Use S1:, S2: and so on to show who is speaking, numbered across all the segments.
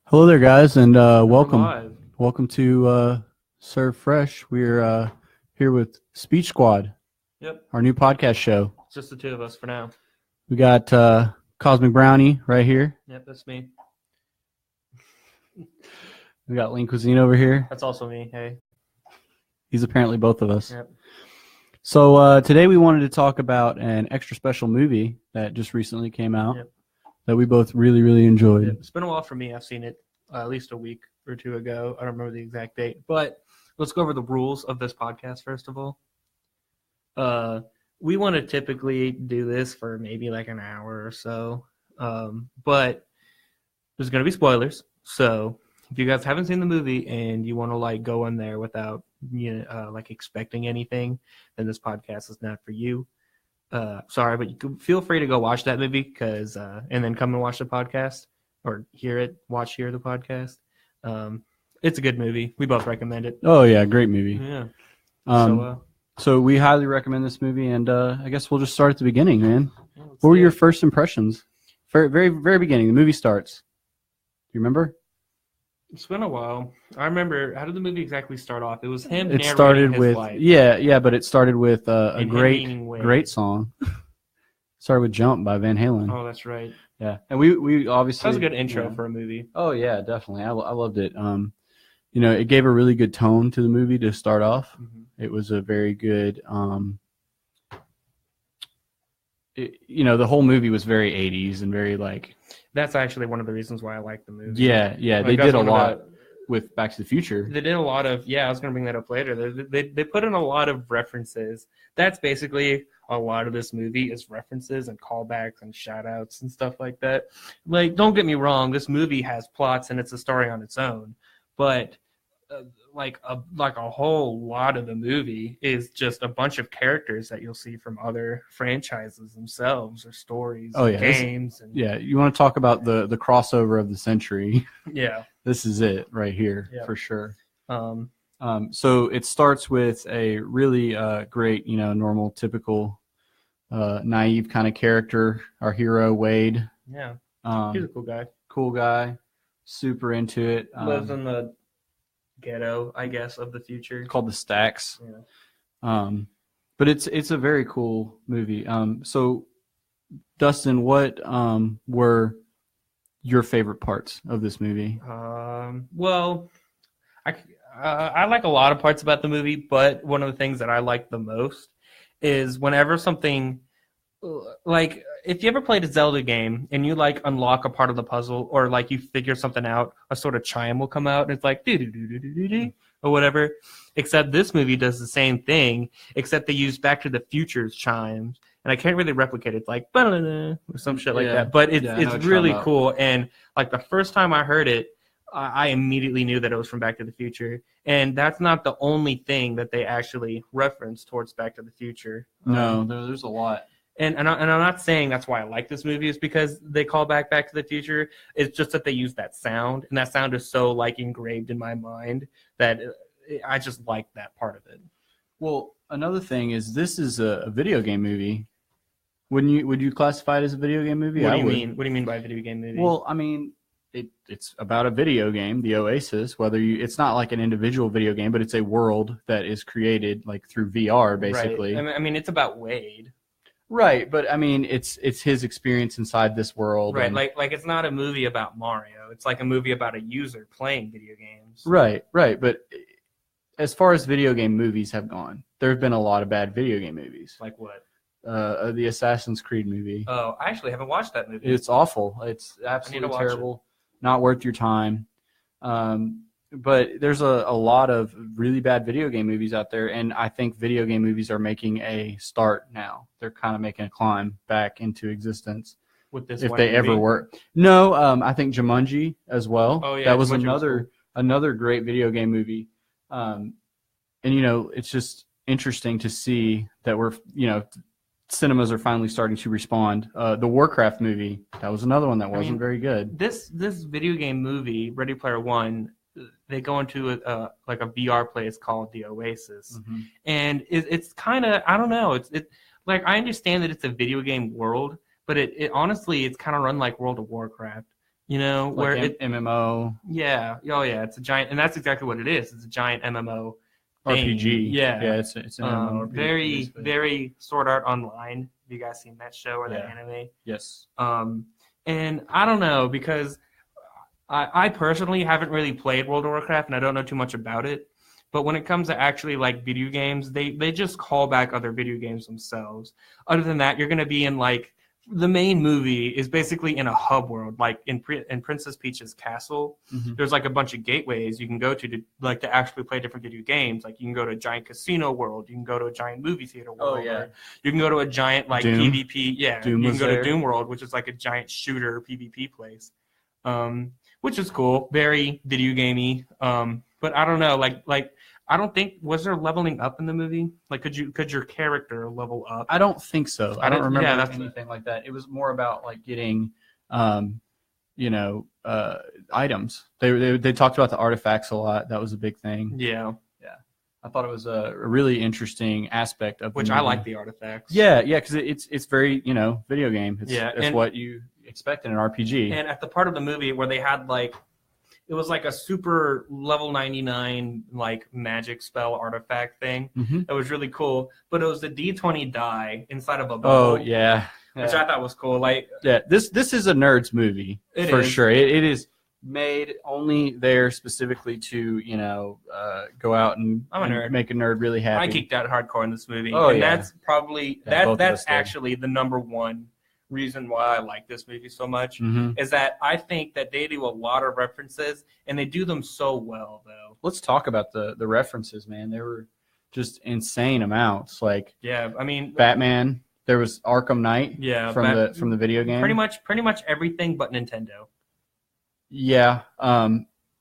S1: Hello there, guys, and welcome.
S2: Live.
S1: Welcome to Serve Fresh. We're here with Speech Squad,
S2: Yep,
S1: our new podcast show.
S2: it's just the two of us for now.
S1: We got Cosmic Brownie right here.
S2: Yep, that's me.
S1: We got Lean Cuisine over here.
S2: That's also me. Hey.
S1: He's apparently both of us.
S2: Yep.
S1: So today we wanted to talk about an extra special movie that just recently came out that we both really, really enjoyed.
S2: Yep. It's been a while for me. I've seen it at least a week or two ago. I don't remember the exact date. But let's go over the rules of this podcast first of all. We want to typically do this for maybe like an hour or so. But there's going to be spoilers. So if you guys haven't seen the movie and you want to like go in there without like expecting anything, then this podcast is not for you. Sorry, but you can feel free to go watch that movie because and then come and watch the podcast or hear the podcast. It's a good movie. We both recommend it.
S1: Oh yeah, great movie.
S2: Yeah.
S1: So we highly recommend this movie, and I guess we'll just start at the beginning, man. What were your first impressions? Very, very, very beginning. The movie starts. Do you remember?
S2: It's been a while. I remember. How did the movie exactly start off? It was him.
S1: It started
S2: his
S1: with
S2: life.
S1: yeah, but it started with a
S2: And him
S1: great
S2: meaning Wade.
S1: great song. Started with "Jump" by Van Halen.
S2: Oh, that's right.
S1: Yeah, and we obviously
S2: That was a good intro for a movie.
S1: Oh yeah, definitely. I loved it. It gave a really good tone to the movie to start off.
S2: Mm-hmm.
S1: It was a very good. The whole movie was very 80s and very like.
S2: That's actually one of the reasons why I like the movie.
S1: Yeah,
S2: Like,
S1: they
S2: that's
S1: did a
S2: one of
S1: lot with Back to the Future.
S2: They did a lot of, I was going to bring that up later. They put in a lot of references. That's basically a lot of this movie is references and callbacks and shout-outs and stuff like that. Like, don't get me wrong, this movie has plots and it's a story on its own. But like a whole lot of the movie is just a bunch of characters that you'll see from other franchises themselves or stories, games.
S1: You want to talk about the crossover of the century.
S2: Yeah.
S1: This is it right here for sure. So it starts with a really great, normal, typical, naive kind of character. Our hero, Wade.
S2: Yeah. He's a cool guy.
S1: Cool guy. Super into it.
S2: Lives in the ghetto, I guess, of the future.
S1: Called the Stacks.
S2: Yeah.
S1: But it's a very cool movie. So, Dustin, what were your favorite parts of this movie?
S2: Well, I like a lot of parts about the movie, but one of the things that I like the most is whenever something, like if you ever played a Zelda game and you like unlock a part of the puzzle or like you figure something out, a sort of chime will come out and it's like do do do do do do or whatever. Except this movie does the same thing, except they use Back to the Future's chimes. And I can't really replicate it. It's like, or some shit like that. But it's really cool. And like the first time I heard it, I immediately knew that it was from Back to the Future. And that's not the only thing that they actually reference towards Back to the Future.
S1: No, there's a lot.
S2: And I'm not saying that's why I like this movie is because they call Back to the Future. It's just that they use that sound. And that sound is so like engraved in my mind that I just like that part of it.
S1: Well, another thing is this is a video game movie. Would you classify it as a video game movie?
S2: What do you mean? What do you mean by a video game movie?
S1: Well, I mean, it's about a video game, the Oasis. It's not like an individual video game, but it's a world that is created like through VR, basically.
S2: Right. I mean, it's about Wade.
S1: Right, but I mean, it's his experience inside this world.
S2: Right, like it's not a movie about Mario. It's like a movie about a user playing video games.
S1: Right. But as far as video game movies have gone, there have been a lot of bad video game movies.
S2: Like what?
S1: The Assassin's Creed movie.
S2: Oh, I actually haven't watched that movie.
S1: It's awful. It's absolutely terrible. Not worth your time. But there's a lot of really bad video game movies out there, and I think video game movies are making a start now. They're kind of making a climb back into existence.
S2: With this,
S1: if they ever were. No, I think Jumanji as well.
S2: Oh yeah,
S1: that was
S2: Jumanji
S1: another great video game movie. And it's just interesting to see that we're cinemas are finally starting to respond. The Warcraft movie, that was another one that wasn't very good.
S2: This video game movie, Ready Player One, they go into a VR place called the Oasis, and it's kind of, I don't know, it's like I understand that it's a video game world, but it honestly it's kind of run like World of Warcraft. You know,
S1: like
S2: where
S1: MMO,
S2: yeah, oh yeah, it's a giant, and that's exactly what it is. It's a giant MMO thing.
S1: RPG.
S2: Yeah,
S1: It's an MMORPG.
S2: very
S1: Basically.
S2: very Sword Art Online. Have you guys seen that show or that
S1: Yeah.
S2: anime?
S1: Yes.
S2: And I don't know because I personally haven't really played World of Warcraft and I don't know too much about it. But when it comes to actually like video games, they just call back other video games themselves. Other than that, you're going to be in like the main movie is basically in a hub world, like in Princess Peach's castle.
S1: Mm-hmm.
S2: There's like a bunch of gateways you can go to actually play different video games. Like you can go to a giant casino world, you can go to a giant movie theater world.
S1: Oh yeah.
S2: Or you can go to a giant like
S1: Doom.
S2: PvP. Yeah,
S1: Doom
S2: you can go
S1: there.
S2: to Doom World, which is like a giant shooter PvP place. Which is cool, very video gamey. But I don't know, like I don't think was there leveling up in the movie? Like, could your character level up?
S1: I don't think so. I don't remember
S2: anything
S1: like that. It was more about like getting, items. They talked about the artifacts a lot. That was a big thing.
S2: Yeah.
S1: I thought it was a really interesting aspect of
S2: which I like the artifacts.
S1: Yeah, because it's very video game. It's
S2: and
S1: what you expect in an RPG.
S2: And at the part of the movie where they had like it was like a super level 99 like magic spell artifact thing.
S1: Mm-hmm.
S2: That was really cool. But it was the D20 die inside of a bubble.
S1: Oh yeah.
S2: Which I thought was cool. Like
S1: this is a nerd's movie for sure. It is made only there specifically to go out and make a nerd really happy.
S2: I geeked out hardcore in this movie.
S1: Oh,
S2: and
S1: yeah.
S2: that's probably that's actually the number one reason why I like this movie so much is that I think that they do a lot of references and they do them so well though.
S1: Let's talk about the references, man. They were just insane amounts. Like
S2: I mean
S1: Batman, there was Arkham Knight from the video game.
S2: Pretty much everything but Nintendo.
S1: Yeah.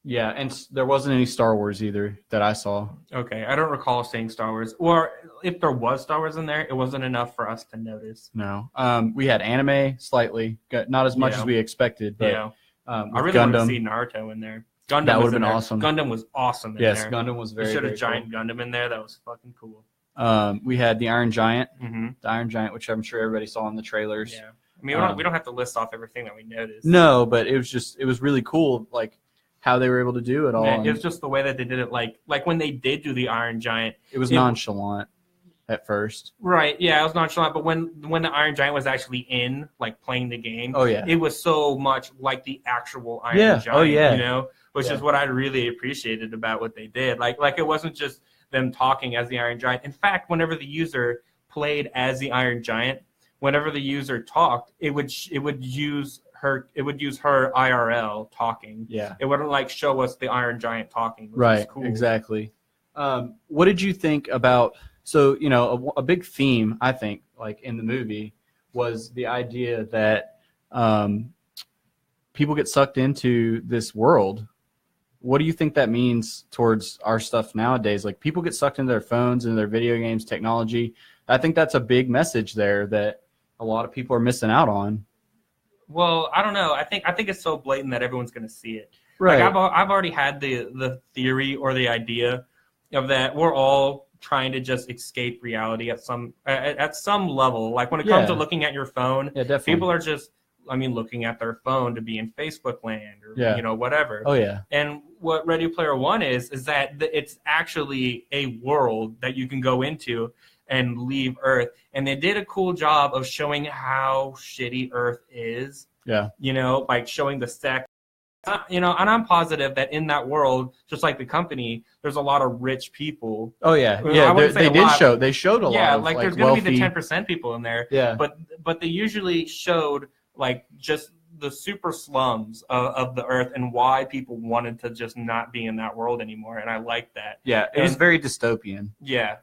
S1: Yeah, and there wasn't any Star Wars either that I saw.
S2: Okay, I don't recall seeing Star Wars. Or if there was Star Wars in there, it wasn't enough for us to notice.
S1: No. We had anime slightly, not as much as we expected. But,
S2: I really wanted to see Naruto in there. Gundam
S1: that would have been awesome.
S2: Gundam was awesome in there.
S1: Yes, Gundam was very,
S2: they showed
S1: very
S2: a giant
S1: cool.
S2: Gundam in there. That was fucking cool.
S1: We had the Iron Giant.
S2: Mm-hmm.
S1: The Iron Giant, which I'm sure everybody saw in the trailers.
S2: Yeah. I mean, we don't have to list off everything that we noticed.
S1: No, but it was really cool, like how they were able to do it all.
S2: Man, it was just the way that they did it. Like when they did do the Iron Giant,
S1: it was nonchalant at first.
S2: Right? Yeah, it was nonchalant. But when the Iron Giant was actually in, like playing the game,
S1: oh yeah,
S2: it was so much like the actual Iron Giant.
S1: Oh yeah,
S2: which is what I really appreciated about what they did. Like it wasn't just them talking as the Iron Giant. In fact, whenever the user played as the Iron Giant, whenever the user talked, it would use her IRL talking.
S1: Yeah.
S2: It wouldn't like show us the Iron Giant talking. Which
S1: right.
S2: is cool.
S1: Exactly. What did you think about? So a big theme I think like in the movie was the idea that people get sucked into this world. What do you think that means towards our stuff nowadays? Like people get sucked into their phones and their video games, technology. I think that's a big message there that a lot of people are missing out on.
S2: Well, I don't know. I think it's so blatant that everyone's going to see it.
S1: Right.
S2: Like I've already had the theory or the idea of that we're all trying to just escape reality at some level. Like when it comes to looking at your phone, people are just looking at their phone to be in Facebook land or whatever.
S1: Oh yeah.
S2: And what Ready Player One is that it's actually a world that you can go into and leave Earth. And they did a cool job of showing how shitty Earth is.
S1: Yeah.
S2: Like showing the stack. And I'm positive that in that world, just like the company, there's a lot of rich people.
S1: Oh yeah, yeah. They showed a lot.
S2: Yeah,
S1: of,
S2: like there's
S1: wealthy...
S2: going to be the 10% people in there.
S1: Yeah.
S2: But they usually showed like just the super slums of the Earth and why people wanted to just not be in that world anymore. And I like that.
S1: Yeah, it was very dystopian.
S2: Yeah.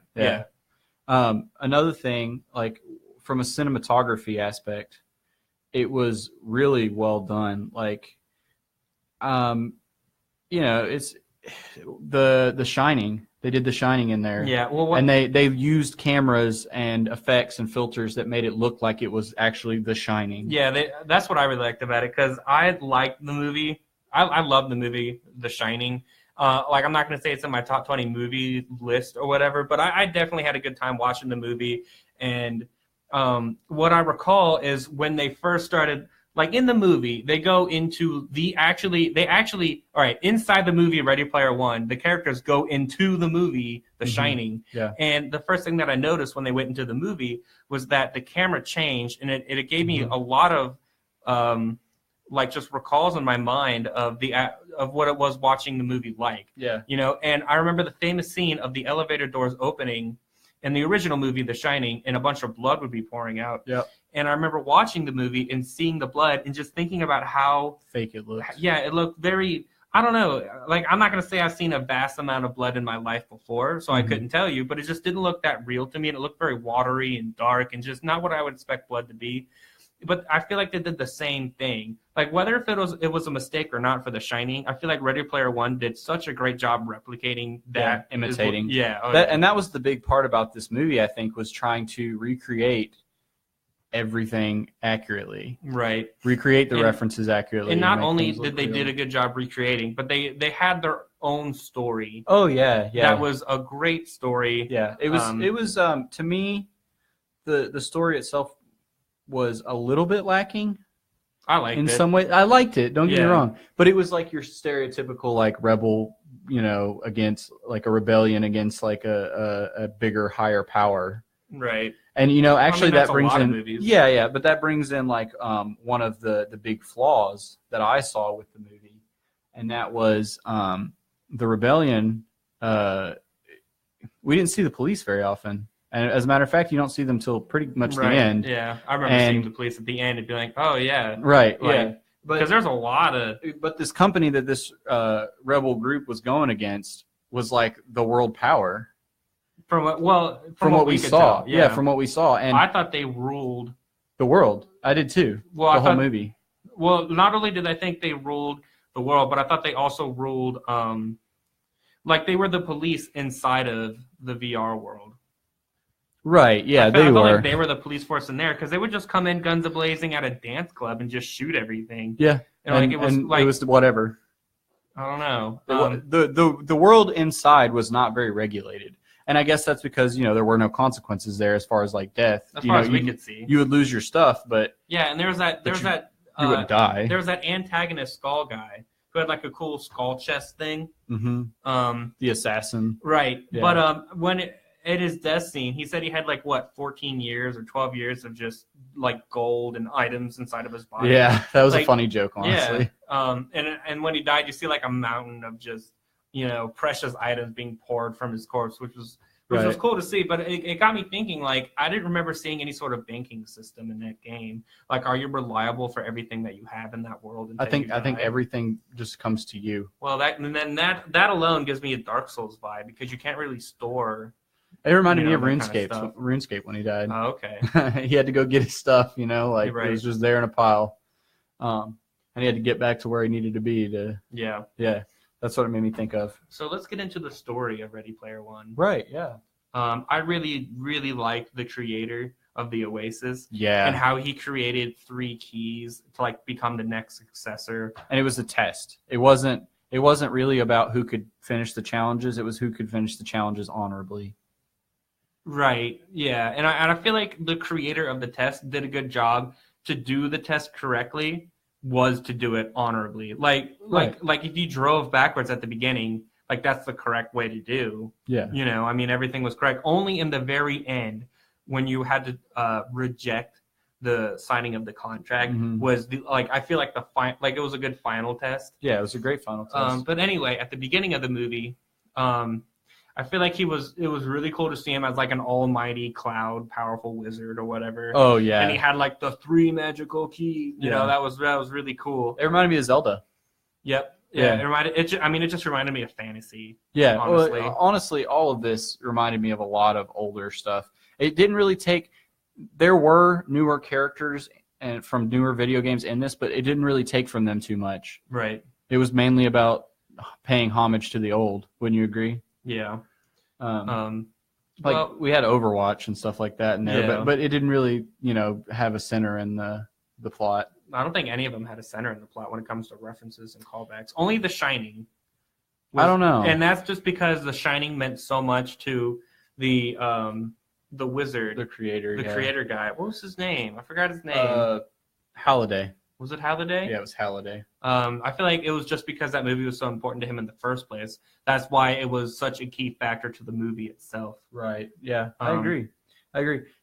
S1: Another thing, like from a cinematography aspect, it was really well done. Like, it's the Shining. They did The Shining in there.
S2: Yeah. Well,
S1: and they used cameras and effects and filters that made it look like it was actually The Shining.
S2: Yeah, that's what I really liked about it because I liked the movie. I love the movie The Shining. I'm not going to say it's in my top 20 movie list or whatever, but I definitely had a good time watching the movie. And what I recall is when they first started Like in the movie, they go into all right, inside the movie Ready Player One, the characters go into the movie The Shining.
S1: Yeah.
S2: And the first thing that I noticed when they went into the movie was that the camera changed, and it gave me a lot of like just recalls in my mind of what it was watching the movie like.
S1: Yeah.
S2: You know, and I remember the famous scene of the elevator doors opening in the original movie The Shining, and a bunch of blood would be pouring out.
S1: Yep.
S2: And I remember watching the movie and seeing the blood and just thinking about how
S1: fake it looked.
S2: Yeah, it looked very, I don't know, like I'm not going to say I've seen a vast amount of blood in my life before, so I couldn't tell you, but it just didn't look that real to me, and it looked very watery and dark and just not what I would expect blood to be. But I feel like they did the same thing. Like whether if it was a mistake or not for The Shining, I feel like Ready Player One did such a great job replicating that.
S1: Yeah, imitating.
S2: And
S1: that was the big part about this movie, I think, was trying to recreate everything accurately.
S2: Right.
S1: Recreate the references accurately.
S2: And not only did they did a good job recreating, but they had their own story.
S1: Oh yeah, yeah.
S2: That was a great story.
S1: Yeah. It was to me the story itself was a little bit lacking.
S2: I liked it.
S1: In some way. I liked it, don't get me wrong. But it was like your stereotypical like rebel, you know, against like a rebellion against like a bigger, higher power.
S2: Right.
S1: And you know, actually, that brings in
S2: movies.
S1: but that brings in like one of the big flaws that I saw with the movie, and that was the rebellion. We didn't see the police very often, and as a matter of fact, you don't see them till pretty much the end.
S2: Yeah, I remember seeing the police at the end and being like, "Oh yeah,
S1: right,
S2: like,
S1: yeah."
S2: Because there's a lot of.
S1: But this company that this rebel group was going against was like the world power. From what we saw, from what we saw, and
S2: I thought they ruled
S1: the world. I did too.
S2: Well,
S1: the whole movie.
S2: Well, not only did I think they ruled the world, but I thought they also ruled, like they were the police inside of the VR world.
S1: Right? Yeah,
S2: I
S1: they
S2: felt
S1: were.
S2: like they were the police force in there because they would just come in guns a-blazing at a dance club and just shoot everything.
S1: Yeah,
S2: and it was
S1: whatever.
S2: I don't know.
S1: The world inside was not very regulated. And I guess that's because, you know, there were no consequences there as far as like death.
S2: As far as we could see.
S1: You would lose your stuff, but
S2: yeah, and there was that
S1: you wouldn't die.
S2: There was that antagonist skull guy who had like a cool skull chest thing.
S1: Mm-hmm. The assassin.
S2: Right.
S1: Yeah.
S2: But when at his death scene, he said he had like 14 years or 12 years of just like gold and items inside of his body.
S1: Yeah, that was a funny joke, honestly.
S2: Yeah. And when he died, you see like a mountain of just, you know, precious items being poured from his corpse, which was cool to see. But it got me thinking, like, I didn't remember seeing any sort of banking system in that game. Like, are you reliable for everything that you have in that world?
S1: I think everything just comes to you.
S2: Well, that alone gives me a Dark Souls vibe because you can't really store.
S1: It reminded me of RuneScape. Kind of RuneScape when he died.
S2: Oh, okay.
S1: He had to go get his stuff, you know, like
S2: right.
S1: It was just there in a pile, and he had to get back to where he needed to be to. Yeah. That's what it made me think of.
S2: So let's get into the story of Ready Player One.
S1: Right, yeah.
S2: I really, really liked the creator of the Oasis.
S1: Yeah.
S2: And how he created 3 keys to like become the next successor.
S1: And it was a test. It wasn't really about who could finish the challenges. It was who could finish the challenges honorably.
S2: Right, yeah. And I feel like the creator of the test did a good job to do the test correctly. Was to do it honorably. Like if you drove backwards at the beginning, like that's the correct way to do.
S1: Yeah.
S2: You know, I mean, everything was correct. Only in the very end, when you had to reject the signing of the contract, was I feel like it was a good final test.
S1: Yeah, it was a great final test.
S2: But anyway, at the beginning of the movie, I feel like it was really cool to see him as like an almighty cloud powerful wizard or whatever.
S1: Oh yeah.
S2: And he had like the 3 magical keys. You know, that was really cool.
S1: It reminded me of Zelda.
S2: Yep. Yeah. It just reminded me of fantasy.
S1: Yeah. Honestly, all of this reminded me of a lot of older stuff. It didn't really take. There were newer characters and from newer video games in this, but it didn't really take from them too much.
S2: Right.
S1: It was mainly about paying homage to the old. Wouldn't you agree?
S2: Yeah.
S1: We had Overwatch and stuff like that in there, but it didn't really, you know, have a center in the plot.
S2: I don't think any of them had a center in the plot when it comes to references and callbacks. Only The Shining.
S1: I don't know.
S2: And that's just because The Shining meant so much to the wizard.
S1: The creator.
S2: The creator guy. What was his name? I forgot his name.
S1: Halliday.
S2: Was it Halliday?
S1: Yeah, it was Halliday.
S2: I feel like it was just because that movie was so important to him in the first place. That's why it was such a key factor to the movie itself.
S1: Right. Yeah, I agree.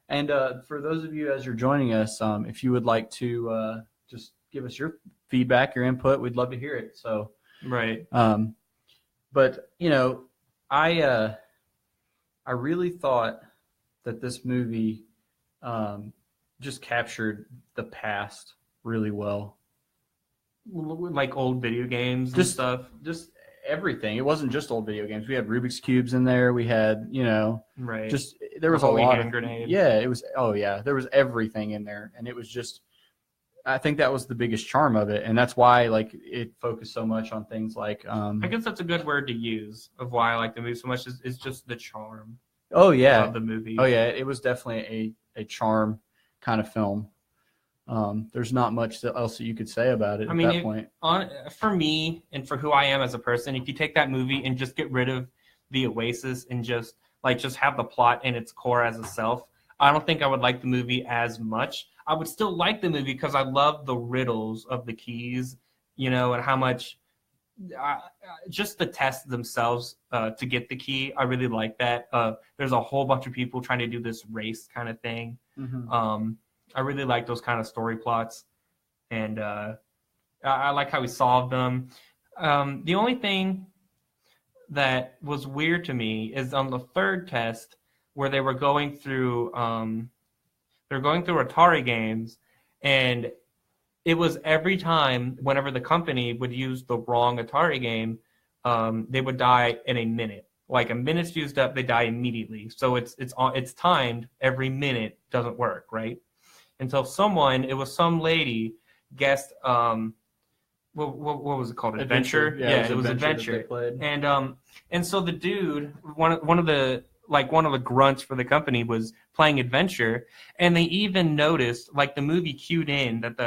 S1: And for those of you as you're joining us, if you would like to just give us your feedback, your input, we'd love to hear it. So,
S2: right.
S1: But I really thought that this movie just captured the past really well.
S2: Like old video games and stuff.
S1: Just everything. It wasn't just old video games. We had Rubik's Cubes in there. We had,
S2: right.
S1: Just there was a lot of grenade. Yeah, it was. Oh yeah, there was everything in there, and it was just. I think that was the biggest charm of it, and that's why it focused so much on things like.
S2: I guess that's a good word to use of why I like the movie so much is just the charm.
S1: Oh yeah,
S2: of the movie.
S1: Oh yeah, it was definitely a charm kind of film. There's not much else that you could say about it at that point.
S2: For me and for who I am as a person, if you take that movie and just get rid of the Oasis and just have the plot in its core as a self, I don't think I would like the movie as much. I would still like the movie because I love the riddles of the keys, and how much just the tests themselves to get the key. I really like that. There's a whole bunch of people trying to do this race kind of thing. Mm-hmm. I really like those kind of story plots, and I like how he solved them. The only thing that was weird to me is on the third test where they were going through Atari games, and it was every time whenever the company would use the wrong Atari game, they would die in a minute. Like a minute's used up, they die immediately. So it's timed. Every minute doesn't work, right? Until it was some lady guessed, what was it called? Adventure? Yeah, it was Adventure. And so the dude, one of the grunts for the company was playing Adventure, and they even noticed, the movie cued in that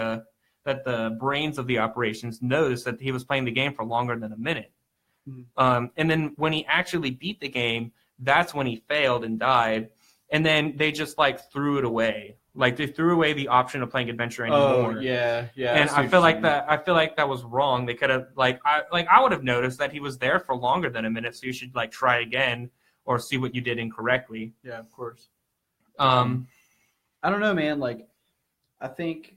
S2: the brains of the operations noticed that he was playing the game for longer than a minute. Mm-hmm. And then when he actually beat the game, that's when he failed and died. And then they just threw it away. They threw away the option of playing Adventure anymore.
S1: Oh yeah.
S2: And I feel like that was wrong. They could have I would have noticed that he was there for longer than a minute, so you should try again or see what you did incorrectly.
S1: Yeah, of course. I don't know, man. I think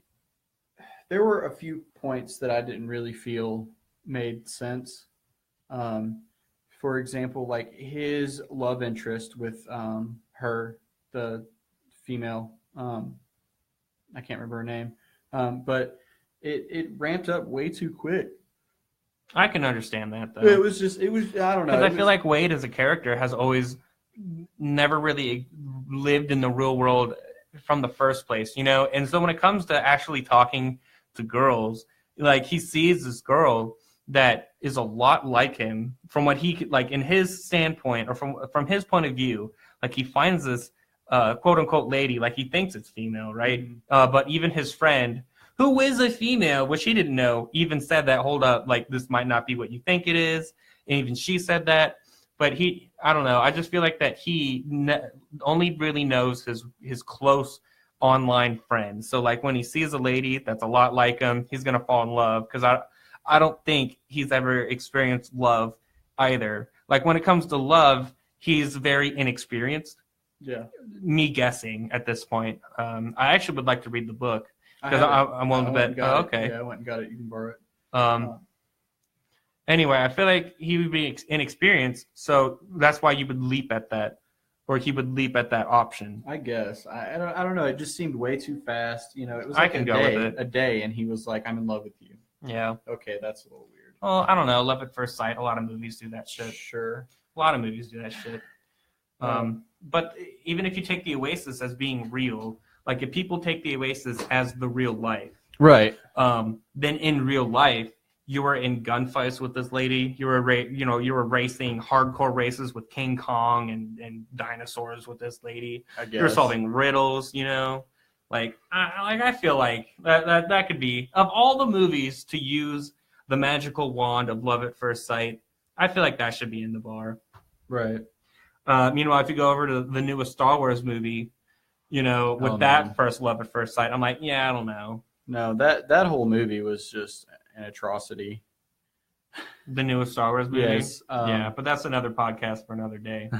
S1: there were a few points that I didn't really feel made sense. For example, his love interest with her, the female. I can't remember her name, but it ramped up way too quick.
S2: I can understand that, though.
S1: I don't know.
S2: Because I feel like Wade as a character has always never really lived in the real world from the first place, And so when it comes to actually talking to girls, he sees this girl that is a lot like him from what he in his standpoint or from his point of view. He finds this quote unquote lady, he thinks it's female, right? Mm-hmm. But even his friend, who is a female, which he didn't know, even said that, hold up, this might not be what you think it is. And even she said that. But I don't know. I just feel like that he only really knows his close online friends. So when he sees a lady that's a lot like him, he's going to fall in love. Because I don't think he's ever experienced love either. When it comes to love, he's very inexperienced.
S1: Yeah.
S2: Me guessing at this point. I actually would like to read the book. Because I'm willing to bet. Oh, okay.
S1: Yeah, I went and got it. You can borrow it.
S2: Anyway, I feel like he would be inexperienced, so that's why you would leap at that, or he would leap at that option.
S1: I guess. I don't know. It just seemed way too fast. It was
S2: I can go with it.
S1: A day, and he was like, "I'm in love with you."
S2: Yeah.
S1: Okay, that's a little weird.
S2: Well, I don't know. Love at first sight. A lot of movies do that shit.
S1: Sure.
S2: A lot of movies do that shit. But even if you take the Oasis as being real, if people take the Oasis as the real life,
S1: right?
S2: Then in real life, you were in gunfights with this lady. You were racing hardcore races with King Kong and dinosaurs with this lady.
S1: I guess.
S2: You were solving riddles. I feel like that could be, of all the movies to use the magical wand of love at first sight, I feel like that should be in the bar.
S1: Right.
S2: Meanwhile, if you go over to the newest Star Wars movie, first love at first sight, I'm like, yeah, I don't know.
S1: No, that whole movie was just an atrocity.
S2: The newest Star Wars movie?
S1: Yes.
S2: Yeah, but that's another podcast for another day.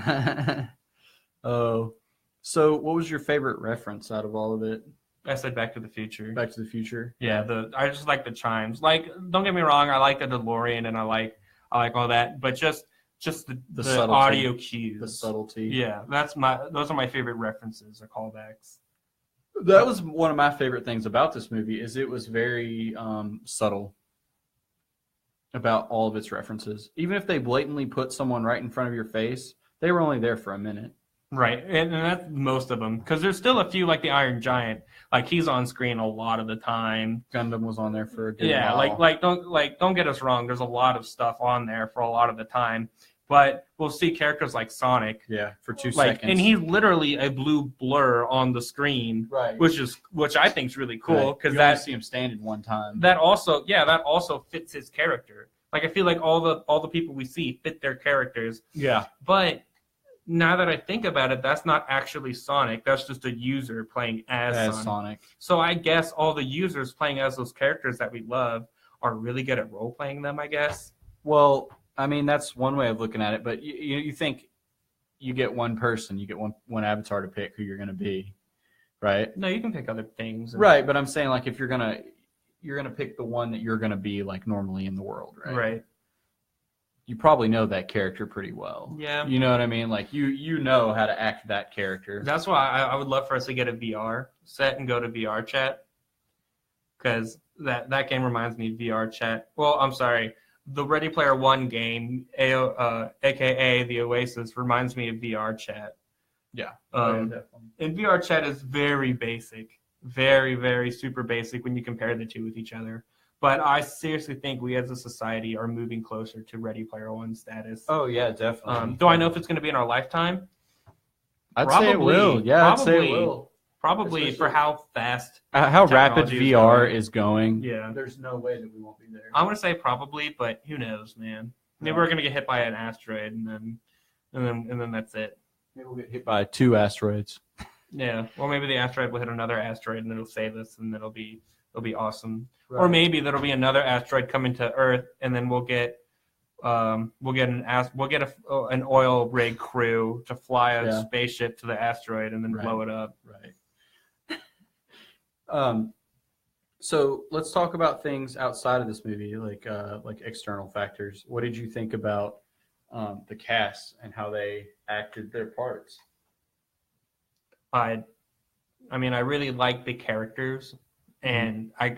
S1: Oh. So what was your favorite reference out of all of it?
S2: I said Back to the Future.
S1: Back to the Future?
S2: Yeah, I just like the chimes. Like, don't get me wrong, I like the DeLorean and I like all that, but just the audio cues.
S1: The subtlety.
S2: Yeah, those are my favorite references or callbacks.
S1: That was one of my favorite things about this movie is it was very subtle about all of its references. Even if they blatantly put someone right in front of your face, they were only there for a minute.
S2: Right, and that's most of them. Because there's still a few, like the Iron Giant. Like, he's on screen a lot of the time.
S1: Gundam was on there for a good while.
S2: Don't get us wrong. There's a lot of stuff on there for a lot of the time. But we'll see characters like Sonic.
S1: Yeah, for 2 seconds.
S2: And he's literally a blue blur on the screen.
S1: Right.
S2: Which I think is really cool. Because
S1: you only see him standing one time.
S2: That also fits his character. Like, I feel like all the people we see fit their characters.
S1: Yeah.
S2: But now that I think about it, that's not actually Sonic. That's just a user playing as Sonic. So I guess all the users playing as those characters that we love are really good at role-playing them, I guess.
S1: Well, I mean, that's one way of looking at it. But you think you get one person, you get one avatar to pick who you're going to be, right?
S2: No, you can pick other things.
S1: Right, but I'm saying, like, if you're going to pick the one that you're going to be, like, normally in the world, right?
S2: Right.
S1: You probably know that character pretty well.
S2: Yeah.
S1: You know what I mean? Like, you know how to act that character.
S2: That's why I would love for us to get a VR set and go to VR chat. Because that game reminds me of VR chat. Well, I'm sorry. The Ready Player One game, a.k.a. the Oasis, reminds me of VR chat.
S1: Yeah.
S2: And VR chat is very basic. Very, very super basic when you compare the two with each other. But I seriously think we as a society are moving closer to Ready Player One status.
S1: Oh, yeah, definitely.
S2: Do I know if it's going to be in our lifetime?
S1: I'd say it will. Yeah, I'd say it will.
S2: Probably. Especially for how fast
S1: how rapid VR is going.
S2: Yeah.
S1: There's no way that we won't be there.
S2: I'm going to say probably, but who knows, man. Maybe we're going to get hit by an asteroid and then that's it.
S1: Maybe we'll get hit by 2 asteroids.
S2: Yeah. Well, maybe the asteroid will hit another asteroid and it'll save us and it'll be awesome.
S1: Right.
S2: Or maybe there'll be another asteroid coming to Earth, and then we'll get an oil rig crew to fly a spaceship to the asteroid and then blow it up.
S1: Right. So let's talk about things outside of this movie, like external factors. What did you think about the cast and how they acted their parts?
S2: I mean, I really like the characters. And I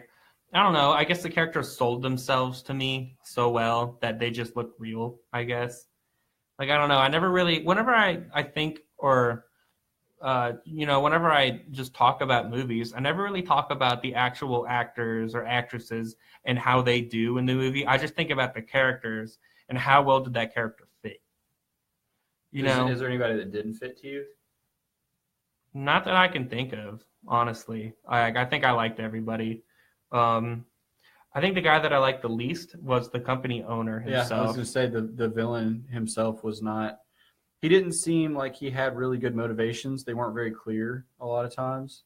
S2: don't know. I guess the characters sold themselves to me so well that they just look real, I guess. Like, I don't know. I never really, whenever I think or, whenever I just talk about movies, I never really talk about the actual actors or actresses and how they do in the movie. I just think about the characters and how well did that character fit. Is
S1: there anybody that didn't fit to you?
S2: Not that I can think of, honestly. I think I liked everybody. I think the guy that I liked the least was the company owner himself.
S1: Yeah, I was going to say the villain himself was not. He didn't seem like he had really good motivations. They weren't very clear a lot of times.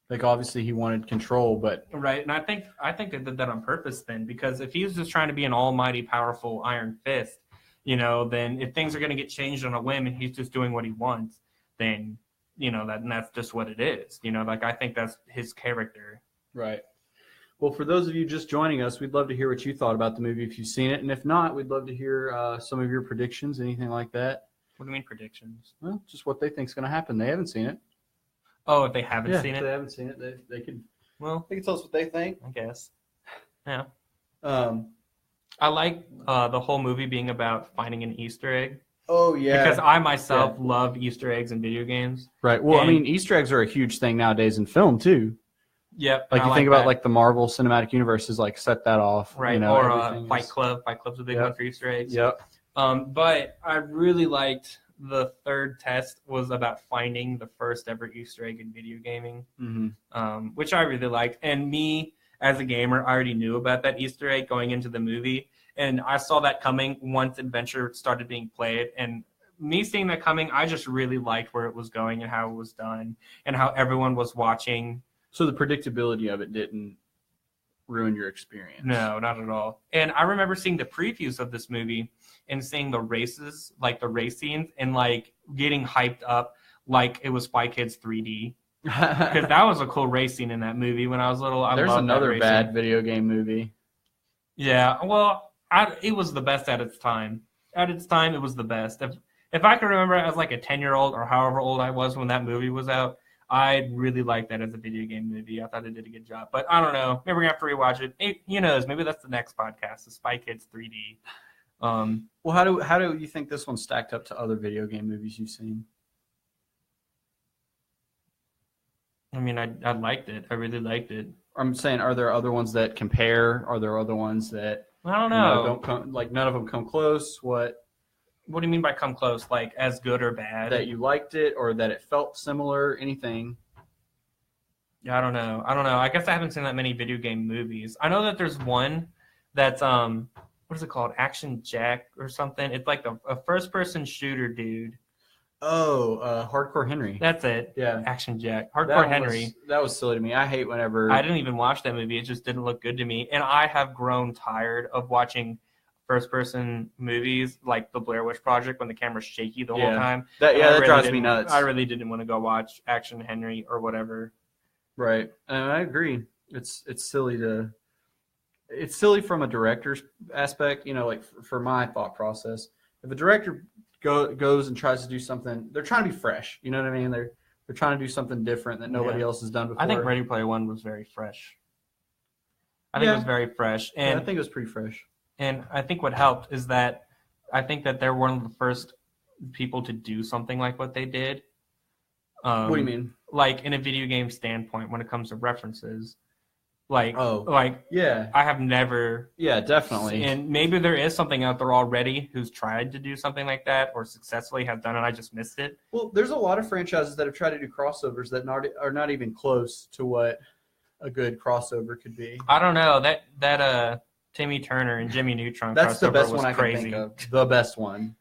S1: Like, obviously he wanted control, but
S2: right. And I think they did that on purpose then, because if he was just trying to be an almighty powerful iron fist, then if things are going to get changed on a whim and he's just doing what he wants, then that's just what it is. I think that's his character.
S1: Right. Well, for those of you just joining us, we'd love to hear what you thought about the movie if you've seen it. And if not, we'd love to hear some of your predictions, anything like that.
S2: What do you mean predictions?
S1: Well, just what they think is going to happen. They haven't seen it.
S2: Oh, if they haven't seen it?
S1: If they haven't seen it, they can
S2: tell
S1: us what they think.
S2: I guess. Yeah. I like the whole movie being about finding an Easter egg.
S1: Oh, yeah.
S2: Because I myself love Easter eggs in video games.
S1: Right. Well, I mean, Easter eggs are a huge thing nowadays in film, too.
S2: Yep.
S1: Like, you think about, like, the Marvel Cinematic Universes, like, set that off.
S2: Right. Or Fight Club. Fight Club's a big one for Easter eggs.
S1: Yep.
S2: But I really liked the third test was about finding the first ever Easter egg in video gaming, which I really liked. And me, as a gamer, I already knew about that Easter egg going into the movie. And I saw that coming once Adventure started being played. And me seeing that coming, I just really liked where it was going and how it was done and how everyone was watching
S1: So the predictability of it didn't ruin your experience.
S2: No, not at all. And I remember seeing the previews of this movie and seeing the races, like the race scenes, and like getting hyped up like it was Spy Kids 3D. Because that was a cool race scene in that movie when I was little.
S1: There's another bad video game movie.
S2: Yeah, well, it was the best at its time. At its time, it was the best. If I could remember as like a 10-year-old or however old I was when that movie was out, I really liked that as a video game movie. I thought it did a good job. But I don't know. Maybe we're going to have to rewatch it. Who knows? Maybe that's the next podcast, the Spy Kids 3D.
S1: Well, how do you think this one stacked up to other video game movies you've seen?
S2: I mean, I liked it. I really liked it.
S1: I'm saying, are there other ones that compare? Are there other ones that
S2: I don't know.
S1: Don't come, like none of them come close? What
S2: do you mean by come close? Like as good or bad?
S1: That you liked it or that it felt similar? Anything?
S2: Yeah, I don't know. I guess I haven't seen that many video game movies. I know that there's one that's what is it called? Action Jack or something. It's like a first-person shooter dude.
S1: Oh, Hardcore Henry.
S2: That's it.
S1: Yeah.
S2: Action Jack. Hardcore Henry.
S1: That was silly to me. I hate whenever...
S2: I didn't even watch that movie. It just didn't look good to me. And I have grown tired of watching first-person movies like The Blair Witch Project when the camera's shaky the whole time.
S1: That drives me nuts.
S2: I really didn't want to go watch Action Henry or whatever.
S1: Right. I agree. It's silly to... It's silly from a director's aspect, like for my thought process. If a director goes and tries to do something, they're trying to be fresh. You know what I mean? They're trying to do something different that nobody else has done before.
S2: I think Ready Player One was very fresh. I think it was very fresh. And
S1: I think it was pretty fresh.
S2: And I think what helped is that I think that they're one of the first people to do something like what they did.
S1: What do you mean?
S2: Like in a video game standpoint when it comes to references. I have never.
S1: Yeah, definitely.
S2: And maybe there is something out there already who's tried to do something like that or successfully have done it. I just missed it.
S1: Well, there's a lot of franchises that have tried to do crossovers that are not even close to what a good crossover could be.
S2: I don't know that Timmy Turner and Jimmy Neutron.
S1: That's the best one I
S2: crazy.
S1: can think of. The best one.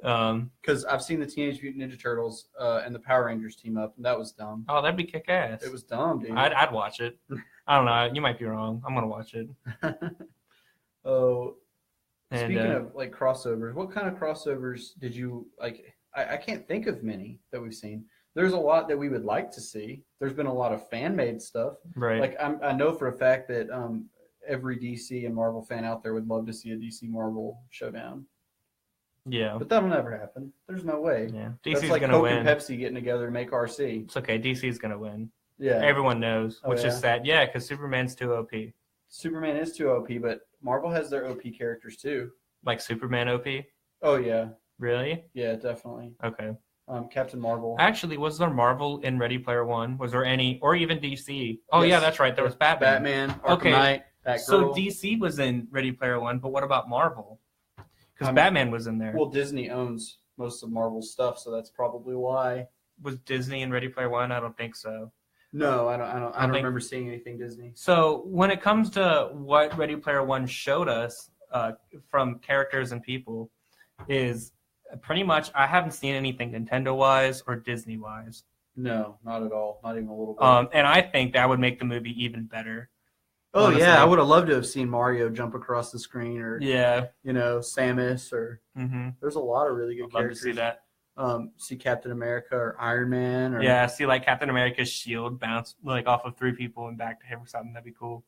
S1: Because I've seen the Teenage Mutant Ninja Turtles and the Power Rangers team up, and that was dumb.
S2: Oh, that'd be kick-ass.
S1: It was dumb, dude.
S2: I'd watch it. I don't know. You might be wrong. I'm gonna watch it.
S1: Speaking of like crossovers, what kind of crossovers did you like? I can't think of many that we've seen. There's a lot that we would like to see. There's been a lot of fan-made stuff.
S2: Right.
S1: Like I know for a fact that every DC and Marvel fan out there would love to see a DC Marvel showdown.
S2: Yeah.
S1: But that'll never happen. There's no way.
S2: Yeah.
S1: DC's like
S2: gonna
S1: Coke
S2: win.
S1: and Pepsi getting together to make RC.
S2: It's okay. DC's gonna win.
S1: Yeah.
S2: Everyone knows, which is sad. Yeah, because Superman's too OP.
S1: Superman is too OP, but Marvel has their OP characters too.
S2: Like Superman OP?
S1: Oh yeah.
S2: Really?
S1: Yeah, definitely.
S2: Okay.
S1: Captain Marvel.
S2: Actually, was there Marvel in Ready Player One? Was there any, or even DC? Oh yeah, that's right. There was Batman.
S1: Arkham Knight, Batgirl.
S2: So DC was in Ready Player One, but what about Marvel? Because Batman was in there.
S1: Well, Disney owns most of Marvel's stuff, so that's probably why.
S2: Was Disney in Ready Player One? I don't think so.
S1: No, I don't remember seeing anything Disney.
S2: So when it comes to what Ready Player One showed us from characters and people, is pretty much I haven't seen anything Nintendo-wise or Disney-wise.
S1: No, not at all. Not even a little bit.
S2: And I think that would make the movie even better.
S1: Oh, honestly. Yeah, I would have loved to have seen Mario jump across the screen, or Samus, or there's a lot of really good characters.
S2: Love to see that.
S1: See Captain America or Iron Man, or
S2: see like Captain America's shield bounce like off of 3 people and back to him or something. That'd be cool.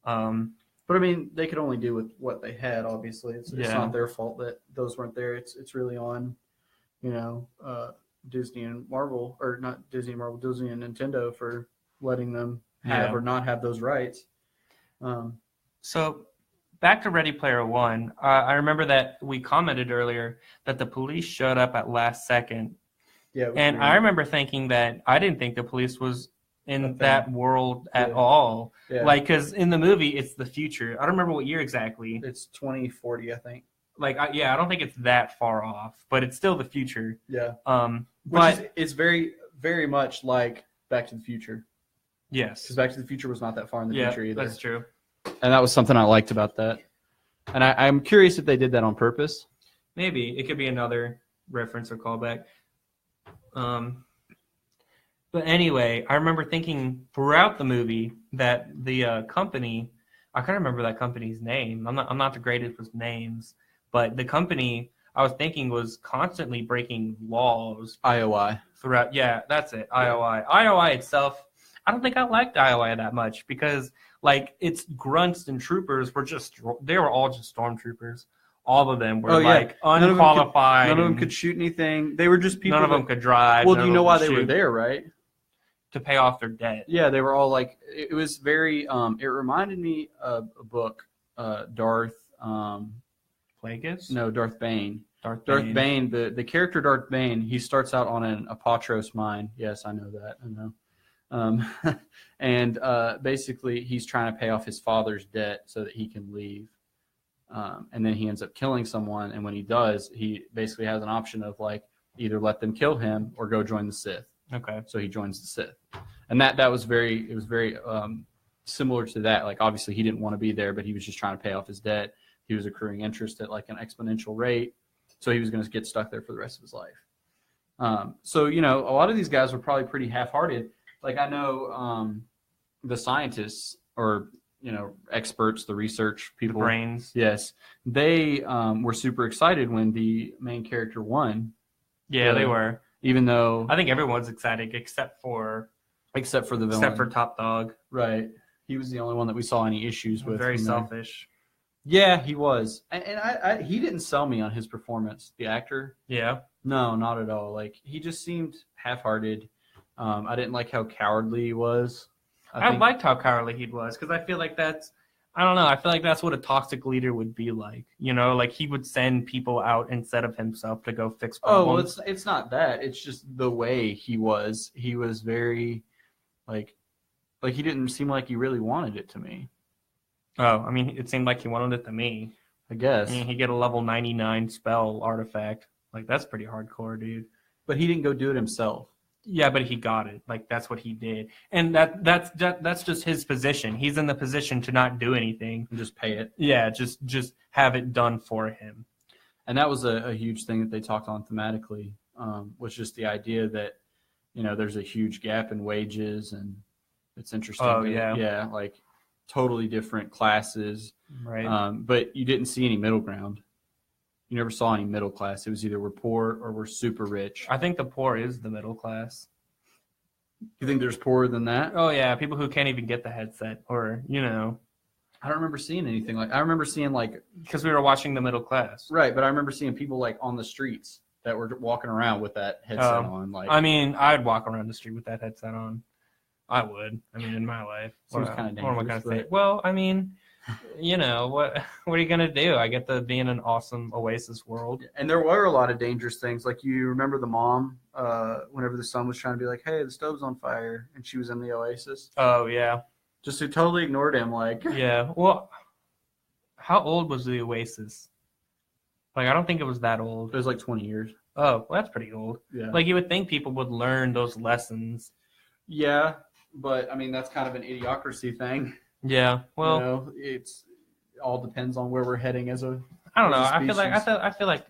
S1: But I mean, they could only do with what they had. Obviously, it's not their fault that those weren't there. It's really on, Disney and Marvel, or not Disney and Marvel, Disney and Nintendo for letting them have or not have those rights.
S2: So back to Ready Player One, I remember that we commented earlier that the police showed up at last second.
S1: Yeah,
S2: and I remember thinking that I didn't think the police was in that world at all. Yeah. Like, because in the movie, it's the future. I don't remember what year exactly.
S1: It's 2040, I think.
S2: Like, I don't think it's that far off, but it's still the future.
S1: Yeah.
S2: But
S1: it's very, very much like Back to the Future.
S2: Yes.
S1: Because Back to the Future was not that far in the future either.
S2: That's true.
S1: And that was something I liked about that. And I'm curious if they did that on purpose.
S2: Maybe. It could be another reference or callback. But anyway, I remember thinking throughout the movie that the company, I can't remember that company's name. I'm not the greatest with names, but the company I was thinking was constantly breaking laws.
S1: IOI.
S2: Throughout, yeah, that's it. IOI. IOI itself, I don't think I liked IOI that much because like its grunts and troopers they were all just stormtroopers. All of them were unqualified.
S1: None of them could shoot anything. They were just people.
S2: None of them could drive.
S1: Well, do you know why they were there, right?
S2: To pay off their debt.
S1: Yeah, they were all like, it was very, it reminded me of a book, Darth
S2: Plagueis?
S1: No, Darth Bane.
S2: Darth
S1: Bane, the character Darth Bane, he starts out on an Apatros mine. Yes, I know that. I know. And basically, he's trying to pay off his father's debt so that he can leave. And then he ends up killing someone. And when he does, he basically has an option of like either let them kill him or go join the Sith.
S2: Okay.
S1: So he joins the Sith. And that was very similar to that. Like obviously he didn't want to be there, but he was just trying to pay off his debt. He was accruing interest at like an exponential rate. So he was going to get stuck there for the rest of his life. So, you know, a lot of these guys were probably pretty half-hearted. Like I know the scientists or, you know, experts, the research people.
S2: The brains.
S1: Yes. They were super excited when the main character won.
S2: Yeah, they were.
S1: Even though
S2: I think everyone's excited except for
S1: the villain.
S2: Except for Top Dog.
S1: Right. He was the only one that we saw any issues with.
S2: Very selfish.
S1: Yeah, he was. And I he didn't sell me on his performance, the actor.
S2: Yeah.
S1: No, not at all. Like he just seemed half-hearted. I didn't like how cowardly he was.
S2: I liked how cowardly he was because I feel like I don't know. I feel like that's what a toxic leader would be like. You know, like he would send people out instead of himself to go fix problems.
S1: Oh, well, it's not that. It's just the way he was. He was very, like he didn't seem like he really wanted it to me.
S2: Oh, I mean, it seemed like he wanted it to me.
S1: I guess.
S2: I mean, he get a level 99 spell artifact. Like, that's pretty hardcore, dude.
S1: But he didn't go do it himself.
S2: Yeah, but he got it. Like, that's what he did. And that's just his position. He's in the position to not do anything.
S1: And just pay it.
S2: Yeah, just have it done for him.
S1: And that was a huge thing that they talked on thematically, was just the idea that, you know, there's a huge gap in wages, and it's interesting.
S2: Oh, yeah.
S1: Yeah, like totally different classes.
S2: Right.
S1: But you didn't see any middle ground. You never saw any middle class. It was either we're poor or we're super rich.
S2: I think the poor is the middle class.
S1: You think there's poorer than that?
S2: Oh, yeah. People who can't even get the headset or, you know.
S1: I don't remember seeing anything like. I remember seeing like.
S2: Because we were watching the middle class.
S1: Right, but I remember seeing people like on the streets that were walking around with that headset on. Like,
S2: I mean, I'd walk around the street with that headset on. I would. I mean, in my life.
S1: Seems kind of dangerous.
S2: What am I going to say? Well, I mean, you know, what are you going to do? I get to be in an awesome Oasis world.
S1: And there were a lot of dangerous things. Like, you remember the mom, whenever the son was trying to be like, hey, the stove's on fire, and she was in the Oasis?
S2: Oh, yeah.
S1: Just who totally ignored him, like.
S2: Yeah. Well, how old was the Oasis? Like, I don't think it was that old.
S1: It was like 20 years.
S2: Oh, well, that's pretty old. Yeah. Like, you would think people would learn those lessons.
S1: Yeah, but, I mean, that's kind of an idiocracy thing.
S2: Yeah, well,
S1: you know, it all depends on where we're heading as a.
S2: I don't know. I feel like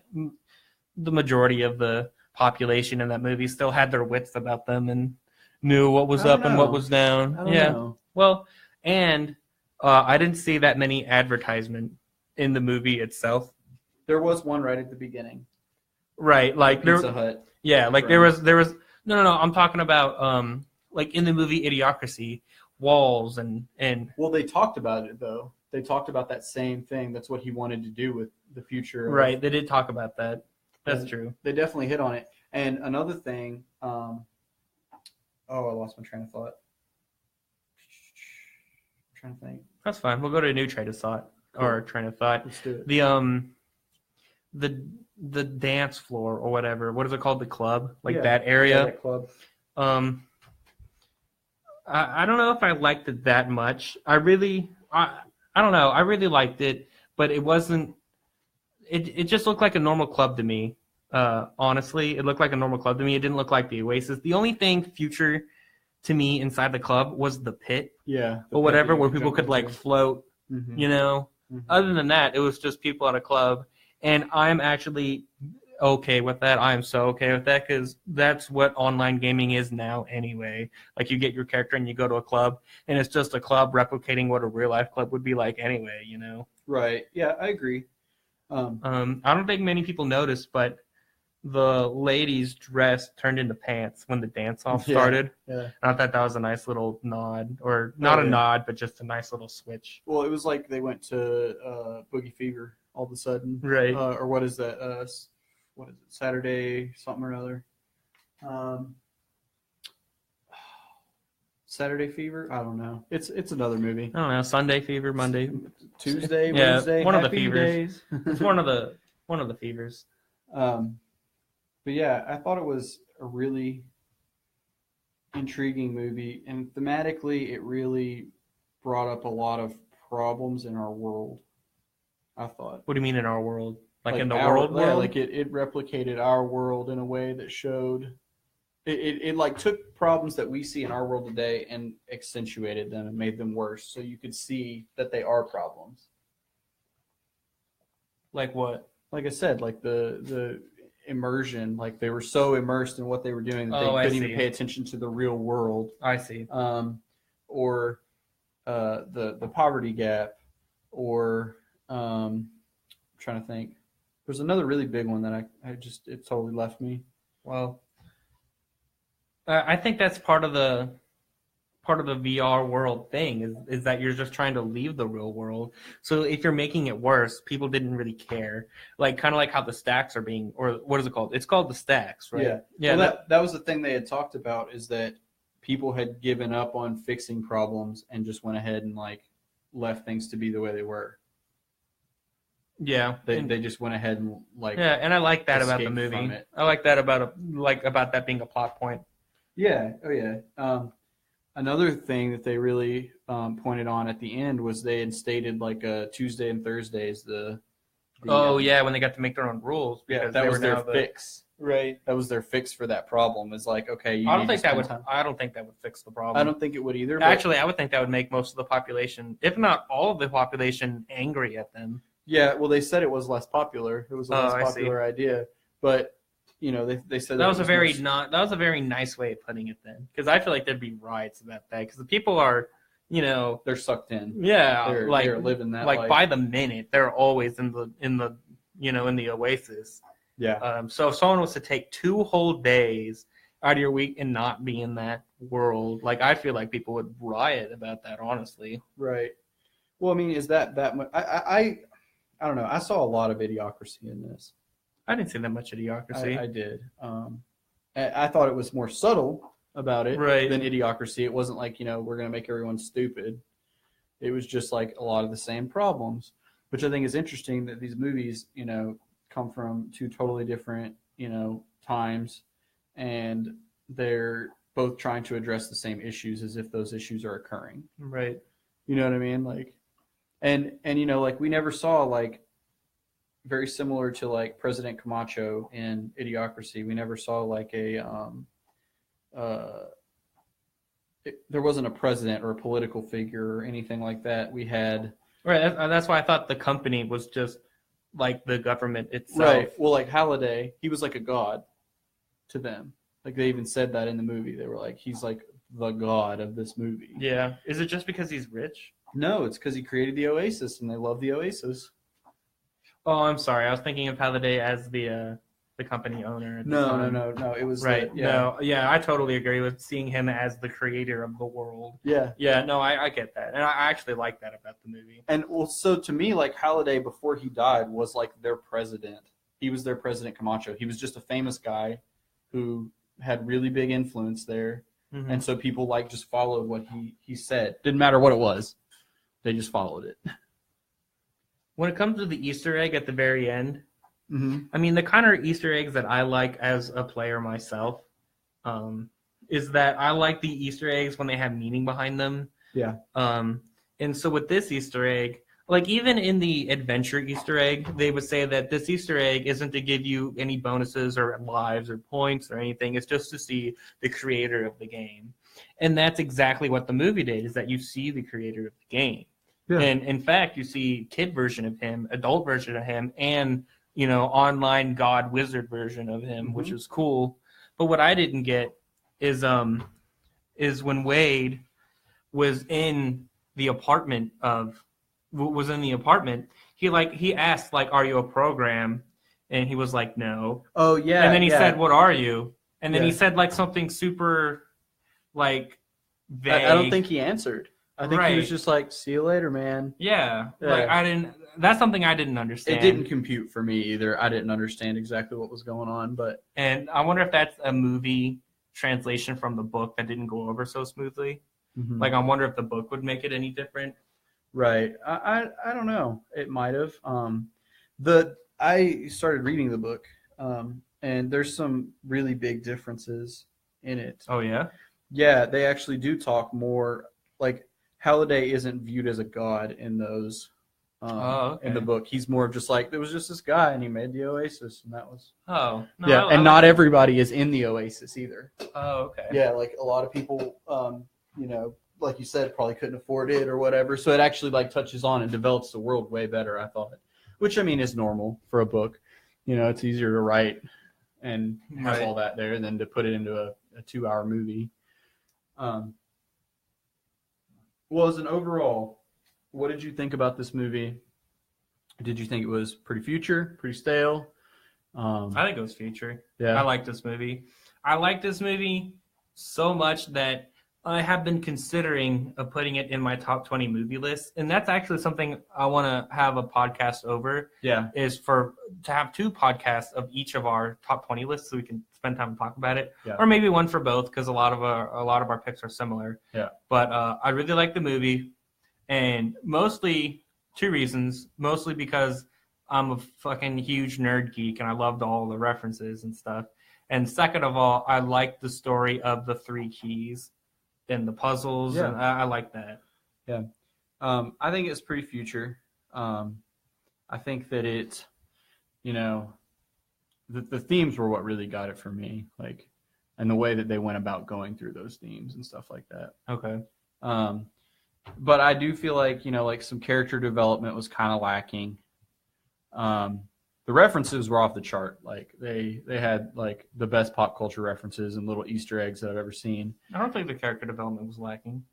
S2: the majority of the population in that movie still had their wits about them and knew what was up and what was down.
S1: I don't know.
S2: Well, and I didn't see that many advertisement in the movie itself.
S1: There was one right at the beginning.
S2: Right, like
S1: Pizza Hut.
S2: Yeah, like there was. No. I'm talking about like in the movie Idiocracy. Walls and
S1: well, they talked about it though. They talked about that same thing. That's what he wanted to do with the future.
S2: Right. They did talk about that. That's true.
S1: They definitely hit on it. And another thing, I lost my train of thought. I'm trying to think.
S2: That's fine. We'll go to a new train of thought. Cool. Or train of thought.
S1: Let's do it.
S2: The dance floor or whatever. What is it called? The club? Like that area?
S1: Yeah, that club.
S2: I don't know if I liked it that much. I don't know. I really liked it, but it wasn't. It just looked like a normal club to me. Honestly, it looked like a normal club to me. It didn't look like the Oasis. The only thing future to me inside the club was the pit.
S1: Yeah.
S2: Or whatever, where people could like float.
S1: Mm-hmm.
S2: You know. Mm-hmm. Other than that, it was just people at a club. And I'm okay with that. I am so okay with that because that's what online gaming is now anyway. Like you get your character and you go to a club, and it's just a club replicating what a real life club would be like anyway. You know.
S1: Right. Yeah, I agree.
S2: I don't think many people noticed, but the lady's dress turned into pants when the dance-off started.
S1: Yeah.
S2: I thought that was a nice little nod, or not a nod, but just a nice little switch.
S1: Well, it was like they went to Boogie Fever all of a sudden.
S2: Right.
S1: Or what is that? What is it? Saturday something or other. Saturday Fever? I don't know. It's another movie.
S2: I don't know. Sunday Fever, Monday,
S1: Tuesday, Wednesday.
S2: One of the
S1: Happy
S2: fevers.
S1: Days.
S2: It's one of the fevers.
S1: But yeah, I thought it was a really intriguing movie, and thematically, it really brought up a lot of problems in our world. I thought.
S2: What do you mean in our world? Like in the
S1: world?
S2: world?
S1: Yeah, like it replicated our world in a way that showed. It like took problems that we see in our world today and accentuated them and made them worse, so you could see that they are problems.
S2: Like what?
S1: Like I said, like the immersion, like they were so immersed in what they were doing that they couldn't even pay attention to the real world.
S2: I see.
S1: Or the poverty gap, or I'm trying to think. There's another really big one that it totally left me.
S2: Well, I think that's part of the VR world thing is that you're just trying to leave the real world. So if you're making it worse, people didn't really care. Like kind of like how the stacks are being, or what is it called? It's called the stacks, right?
S1: Yeah.
S2: Yeah.
S1: Well, that was the thing they had talked about, is that people had given up on fixing problems and just went ahead and like left things to be the way they were.
S2: Yeah.
S1: They just went ahead and like.
S2: Yeah, and I like that about the movie. I like that about that being a plot point.
S1: Yeah. Oh yeah. Another thing that they really pointed on at the end was they had stated like Tuesday and Thursdays
S2: when they got to make their own rules.
S1: Yeah, that was their fix. Right. That was their fix for that problem. Is like, okay,
S2: I don't think that would fix the problem.
S1: I don't think it would either.
S2: Actually, I would think that would make most of the population, if not all of the population, angry at them.
S1: Yeah. Well, they said it was less popular. It was a less popular idea, but. You know, they said
S2: that was a very nice way of putting it then, because I feel like there'd be riots about that because the people are, you know,
S1: they're sucked in.
S2: Yeah,
S1: they're living that life.
S2: by the minute. They're always in the oasis.
S1: Yeah.
S2: So if someone was to take 2 whole days out of your week and not be in that world, like I feel like people would riot about that. Honestly.
S1: Right. Well, I mean, is that much? I don't know. I saw a lot of idiocracy in this.
S2: I didn't see that much Idiocracy.
S1: I did. I thought it was more subtle about it than Idiocracy. It wasn't like, we're going to make everyone stupid. It was just like a lot of the same problems, which I think is interesting that these movies, come from 2 totally different, times, and they're both trying to address the same issues as if those issues are occurring.
S2: Right.
S1: You know what I mean? Like, and like we never saw like, very similar to like President Camacho in Idiocracy. We never saw like there wasn't a president or a political figure or anything like that. We had
S2: that's why I thought the company was just like the government itself.
S1: Right. Well, like Halliday, he was like a god to them. Like they even said that in the movie. They were like, he's like the god of this movie.
S2: Yeah. Is it just because he's rich?
S1: No, it's because he created the Oasis and they love the Oasis.
S2: Oh, I'm sorry. I was thinking of Halliday as the company owner.
S1: No. It was
S2: right. I totally agree with seeing him as the creator of the world.
S1: Yeah.
S2: Yeah. No, I get that, and I actually like that about the movie.
S1: And well, so to me, like Halliday before he died was like their president. He was their President Camacho. He was just a famous guy who had really big influence there, and so people like just followed what he said. Didn't matter what it was, they just followed it.
S2: When it comes to the Easter egg at the very end, I mean, the kind of Easter eggs that I like as a player myself is that I like the Easter eggs when they have meaning behind them.
S1: Yeah.
S2: And so with this Easter egg, like even in the adventure Easter egg, they would say that this Easter egg isn't to give you any bonuses or lives or points or anything. It's just to see the creator of the game. And that's exactly what the movie did, is that you see the creator of the game. Yeah. And in fact, you see kid version of him, adult version of him, and online god wizard version of him, which is cool. But what I didn't get is when Wade was in the apartment he asked, like, are you a program? And he was like, no.
S1: Oh yeah.
S2: And then he said, what are you? And then he said like something super like vague.
S1: I don't think he answered. I think he was just like, see you later, man.
S2: Yeah. Like that's something I didn't understand.
S1: It didn't compute for me either. I didn't understand exactly what was going on,
S2: and I wonder if that's a movie translation from the book that didn't go over so smoothly.
S1: Mm-hmm.
S2: Like, I wonder if the book would make it any different.
S1: Right. I don't know. It might have. I started reading the book, and there's some really big differences in it.
S2: Oh, yeah?
S1: Yeah, they actually do talk more, like, Halliday isn't viewed as a god in those, in the book. He's more of just like, there was just this guy, and he made the Oasis, and that was...
S2: Oh. No,
S1: yeah, and not everybody is in the Oasis either.
S2: Oh, okay.
S1: Yeah, like, a lot of people, like you said, probably couldn't afford it or whatever. So it actually like touches on and develops the world way better, I thought. Which, I mean, is normal for a book. It's easier to write and have all that there than to put it into a 2-hour movie. Well, as an overall, what did you think about this movie? Did you think it was pretty future, pretty stale?
S2: I think it was future.
S1: Yeah.
S2: I like this movie. I like this movie so much that I have been considering putting it in my top 20 movie list, and that's actually something I want to have a podcast over.
S1: Yeah,
S2: is to have 2 podcasts of each of our top 20 lists, so we can spend time to talk about it, or maybe one for both, because a lot of our picks are similar.
S1: Yeah,
S2: but I really like the movie, and mostly 2 reasons. Mostly because I'm a fucking huge nerd geek, and I loved all the references and stuff. And second of all, I like the story of the 3 keys and the puzzles, and I like that.
S1: Yeah. I think it's pretty future. I think that it, the themes were what really got it for me, like, and the way that they went about going through those themes and stuff like that.
S2: Okay.
S1: But I do feel like, like some character development was kind of lacking. The references were off the chart. Like they had like the best pop culture references and little Easter eggs that I've ever seen.
S2: I don't think the character development was lacking.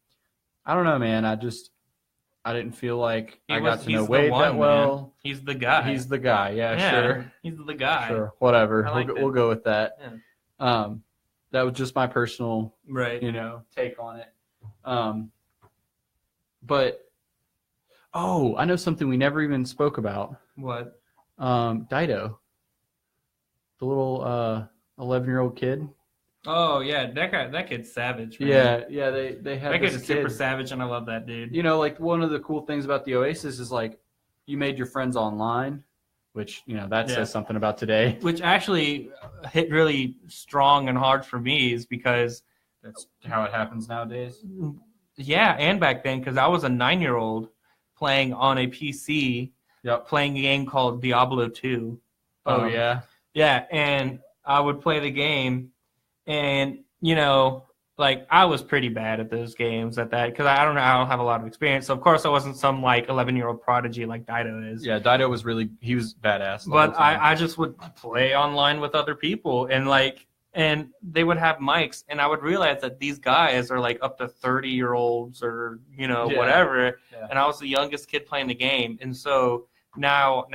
S1: I don't know, man. I didn't feel like I got to know Wade that well.
S2: Man. He's the guy.
S1: He's the guy. Yeah, sure.
S2: He's the guy.
S1: Sure. Whatever. We'll go with that.
S2: Yeah.
S1: That was just my personal, take on it. But I know something we never even spoke about.
S2: What?
S1: Dido, the little 11-year-old kid.
S2: Oh yeah, that kid's savage, man.
S1: Yeah, they have
S2: that
S1: this
S2: kid is super savage, and I love that dude.
S1: Like one of the cool things about the Oasis is like you made your friends online, which that says something about today.
S2: Which actually hit really strong and hard for me, is because
S1: that's how it happens nowadays.
S2: Yeah, and back then, because I was a 9-year-old playing on a PC.
S1: Yep.
S2: Playing a game called Diablo 2.
S1: Oh, yeah?
S2: Yeah, and I would play the game, and, like, I was pretty bad at those games at that, because I don't have a lot of experience. So, of course, I wasn't some, like, 11-year-old prodigy like Dido is.
S1: Yeah, Dido was he was badass.
S2: But I just would play online with other people, and they would have mics, and I would realize that these guys are like up to 30-year-olds or, whatever. Yeah. And I was the youngest kid playing the game. And so now,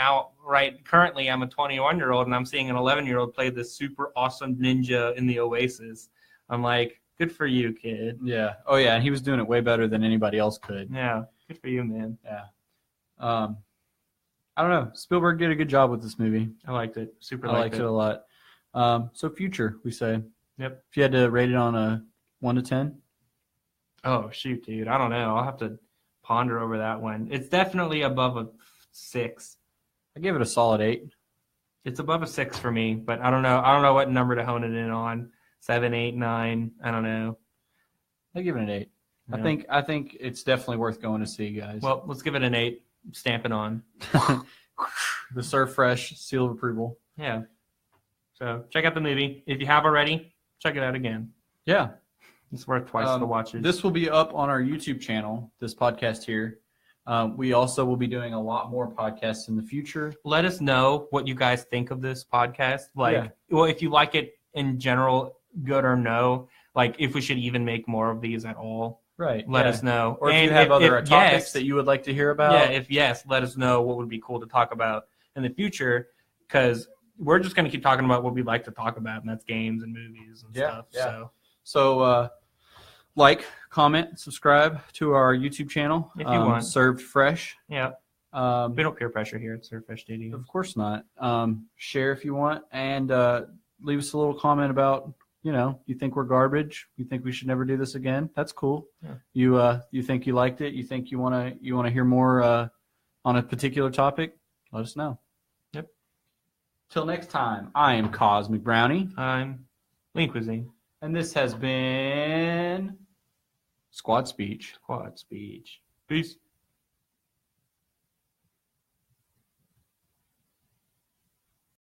S2: currently I'm a 21-year-old, and I'm seeing an 11-year-old play this super awesome ninja in the Oasis. I'm like, good for you, kid.
S1: Yeah. Oh, yeah. And he was doing it way better than anybody else could.
S2: Yeah. Good for you, man.
S1: Yeah. I don't know. Spielberg did a good job with this movie.
S2: I liked it.
S1: I liked it a lot. So future, we say.
S2: Yep.
S1: If you had to rate it on a 1 to 10?
S2: Oh, shoot, dude. I don't know. I'll have to ponder over that one. It's definitely above a 6.
S1: I give it a solid 8.
S2: It's above a 6 for me, but I don't know what number to hone it in on. 7, 8, 9. I don't know.
S1: I give it an 8. Yeah. I think it's definitely worth going to see, guys.
S2: Well, let's give it an 8. Stamp it on.
S1: The Serve Fresh seal of approval.
S2: Yeah. So check out the movie. If you have already, check it out again.
S1: Yeah.
S2: It's worth twice the watches.
S1: This will be up on our YouTube channel, this podcast here. We also will be doing a lot more podcasts in the future.
S2: Let us know what you guys think of this podcast. Well, if you like it in general, good or no. Like, if we should even make more of these at all.
S1: Right.
S2: Let us know.
S1: Or if you have other topics that you would like to hear about.
S2: Yeah, if yes, let us know what would be cool to talk about in the future, because we're just going to keep talking about what we'd like to talk about, and that's games and movies and stuff.
S1: Yeah. So like, comment, subscribe to our YouTube channel.
S2: If you want.
S1: Served Fresh.
S2: Yeah. We don't peer pressure here at Served Fresh Studios.
S1: Of course not. Share if you want, and leave us a little comment about, you think we're garbage. You think we should never do this again. That's cool. Yeah. You think you liked it. You think you want to hear more on a particular topic. Let us know.
S2: Yep.
S1: Till next time, I am Cosmic Brownie.
S2: I'm Lean Cuisine.
S1: And this has been SquadSpeak.
S2: SquadSpeak. Peace.